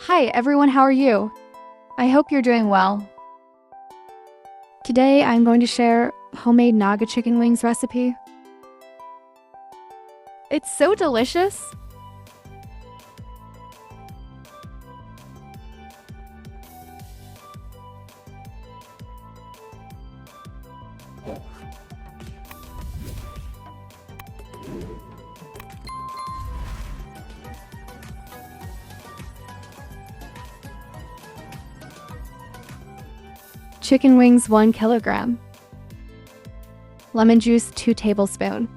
Hi everyone, how are you? I hope you're doing well. Today I'm going to share homemade Naga chicken wings recipe. It's so delicious. Chicken wings 1 kilogram. Lemon juice 2 tablespoons.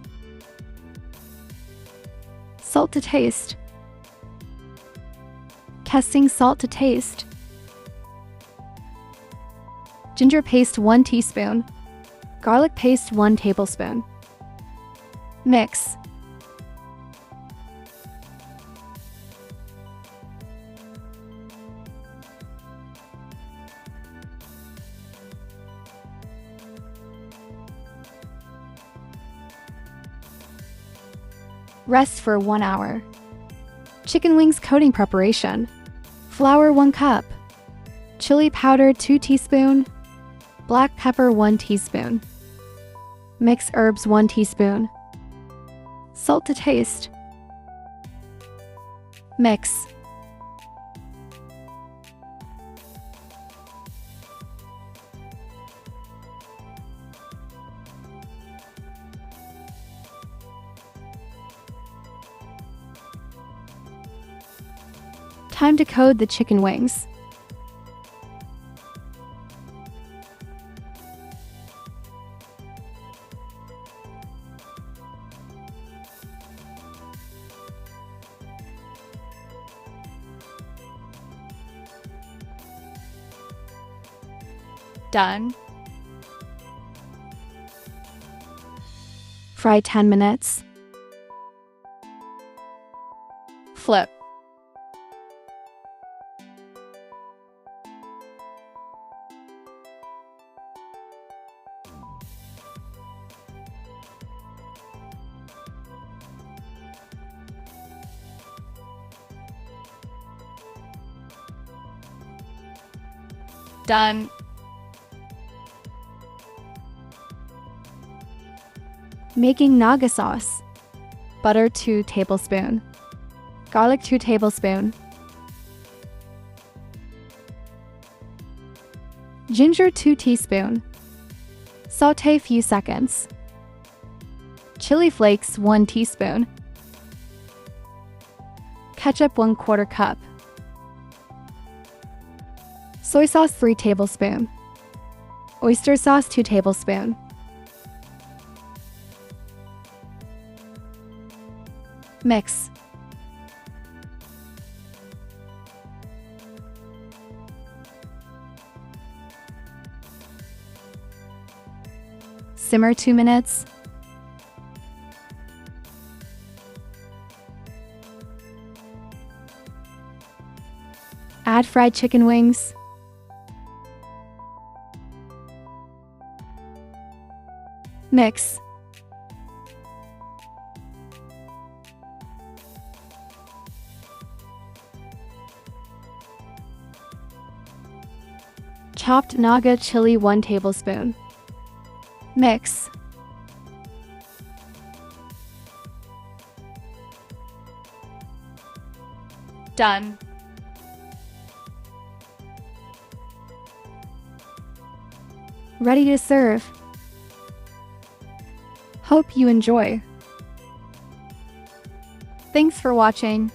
Salt to taste. Testing salt to taste. Ginger paste 1 teaspoon. Garlic paste 1 tablespoon. Mix. Rest for 1 hour. Chicken wings coating preparation. Flour 1 cup. Chili powder 2 teaspoon. Black pepper 1 teaspoon. Mix herbs 1 teaspoon. Salt to taste. Mix. Time to coat the chicken wings. Done. Fry 10 minutes. Flip. Done. Making Naga sauce. Butter 2 tablespoons. Garlic 2 tablespoons. Ginger 2 teaspoons. Saute few seconds. Chili flakes 1 teaspoon. Ketchup 1/4 cup. Soy sauce 3 tablespoons. Oyster sauce 2 tablespoons. Mix. Simmer 2 minutes. Add fried chicken wings. Mix. Chopped Naga chili 1 tablespoon. Mix. Done. Ready to serve. Hope you enjoy. Thanks for watching.